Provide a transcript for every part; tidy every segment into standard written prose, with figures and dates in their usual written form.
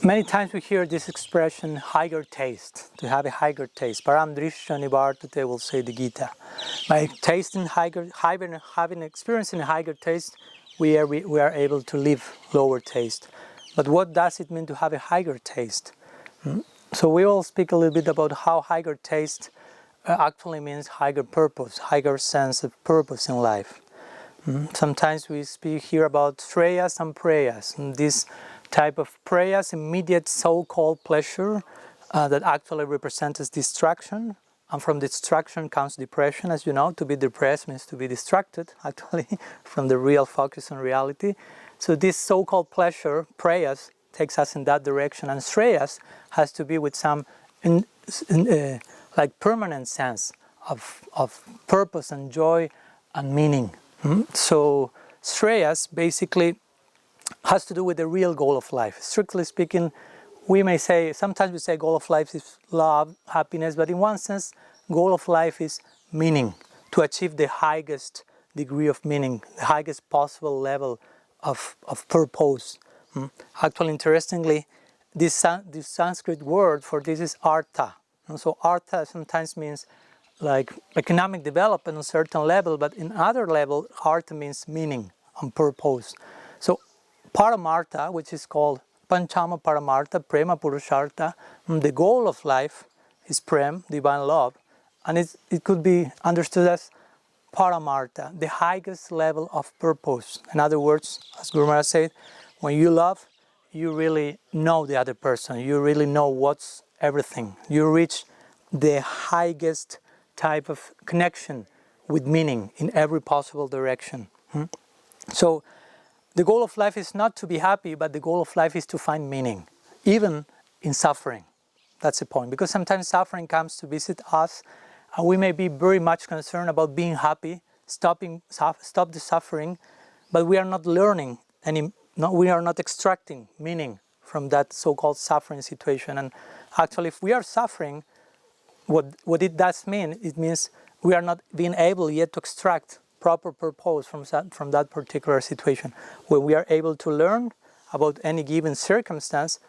Many times we hear this expression, higher taste, to have a higher taste. Param drishya nivartate will say the Gita. By tasting having experiencing a higher taste, we are able to live lower taste. But what does it mean to have a higher taste? So we will speak a little bit about how higher taste actually means higher purpose, higher sense of purpose in life. Sometimes we speak here about shreyas and preyas. And this type of preyas, immediate so-called pleasure that actually represents distraction. And from distraction comes depression, as you know. To be depressed means to be distracted, actually, from the real focus on reality. So this so-called pleasure, preyas, takes us in that direction. And shreyas has to be with some like permanent sense of purpose and joy and meaning. So shreyas basically has to do with the real goal of life. Strictly speaking, we may say, sometimes we say goal of life is love, happiness, but in one sense, goal of life is meaning, to achieve the highest degree of meaning, the highest possible level of purpose. Actually, interestingly, this Sanskrit word for this is artha. And so artha sometimes means like economic development on a certain level, but in other level, artha means meaning and purpose. So paramartha, which is called panchama paramartha, prema purushartha, the goal of life is prem, divine love, and it could be understood as paramartha, the highest level of purpose. In other words, as Guru Maharaj said, when you love, you really know the other person, you really know what's everything. You reach the highest type of connection with meaning in every possible direction. So the goal of life is not to be happy, but the goal of life is to find meaning, even in suffering. That's the point, because sometimes suffering comes to visit us, and we may be very much concerned about being happy, stop the suffering, but we are not learning we are not extracting meaning from that so-called suffering situation. And actually, if we are suffering, what it does mean, it means we are not being able yet to extract proper purpose from that particular situation. When we are able to learn about any given circumstance,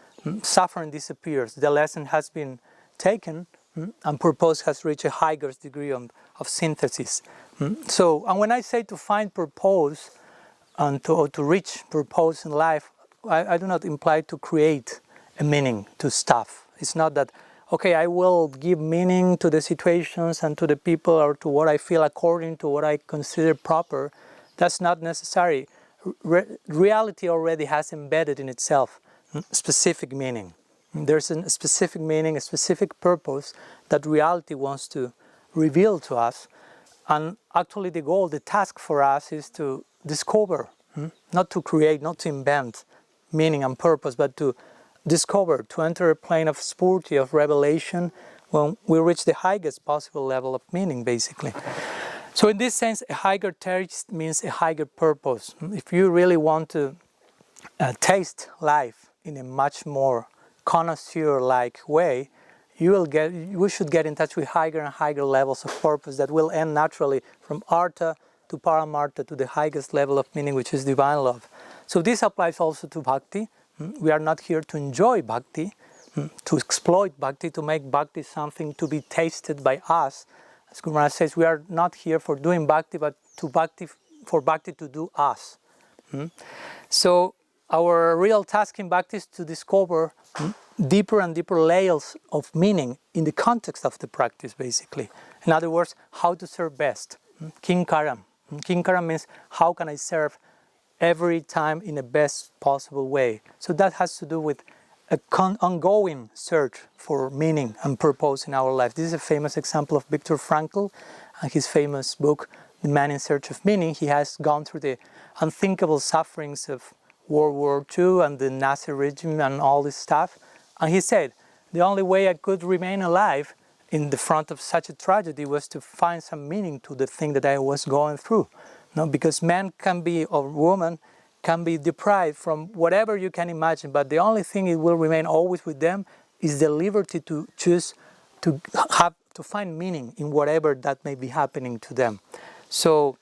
suffering disappears. The lesson has been taken, and purpose has reached a higher degree of synthesis. So, and when I say to find purpose and to reach purpose in life, I do not imply to create a meaning to stuff. It's not that, okay, I will give meaning to the situations and to the people or to what I feel according to what I consider proper. That's not necessary. Reality already has embedded in itself specific meaning. There's a specific meaning, a specific purpose that reality wants to reveal to us. And actually the goal, the task for us is to discover, not to create, not to invent meaning and purpose, but to discover, to enter a plane of spurti, of revelation, when we reach the highest possible level of meaning, basically. So in this sense, a higher taste means a higher purpose. If you really want to taste life in a much more connoisseur-like way, we should get in touch with higher and higher levels of purpose that will end naturally from artha to paramartha to the highest level of meaning, which is divine love. So this applies also to bhakti. We are not here to enjoy bhakti, to exploit bhakti, to make bhakti something to be tasted by us. As Guru Maharaj says, we are not here for doing bhakti, but for bhakti to do us. So our real task in bhakti is to discover deeper and deeper layers of meaning in the context of the practice, basically. In other words, how to serve best. Kinkaram. Kinkaram means how can I serve every time in the best possible way. So that has to do with an ongoing search for meaning and purpose in our life. This is a famous example of Viktor Frankl and his famous book, The Man in Search of Meaning. He has gone through the unthinkable sufferings of World War II and the Nazi regime and all this stuff. And he said, the only way I could remain alive in the front of such a tragedy was to find some meaning to the thing that I was going through. No, because man can be, or woman can be deprived from whatever you can imagine, but the only thing it will remain always with them is the liberty to choose to find meaning in whatever that may be happening to them. So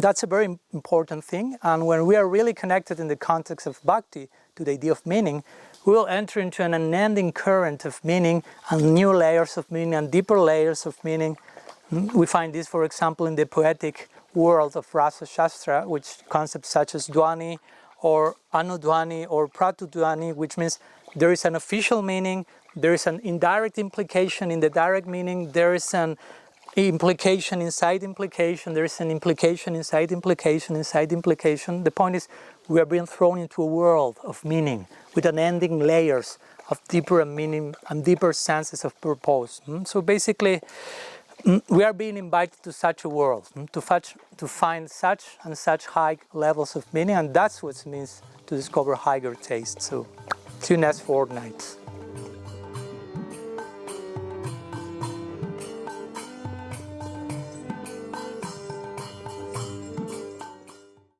That's a very important thing, and when we are really connected in the context of bhakti to the idea of meaning, we will enter into an unending current of meaning and new layers of meaning and deeper layers of meaning. We find this, for example, in the poetic world of Rasa Shastra, which concepts such as Dwani or Anudwani or Pratudwani, which means there is an official meaning, there is an indirect implication in the direct meaning, there is an implication inside implication, there is an implication inside implication inside implication. The point is, we are being thrown into a world of meaning with unending layers of deeper meaning and deeper senses of purpose. So basically, we are being invited to such a world, to find such and such high levels of meaning, and that's what it means to discover higher taste. So see you next fortnight.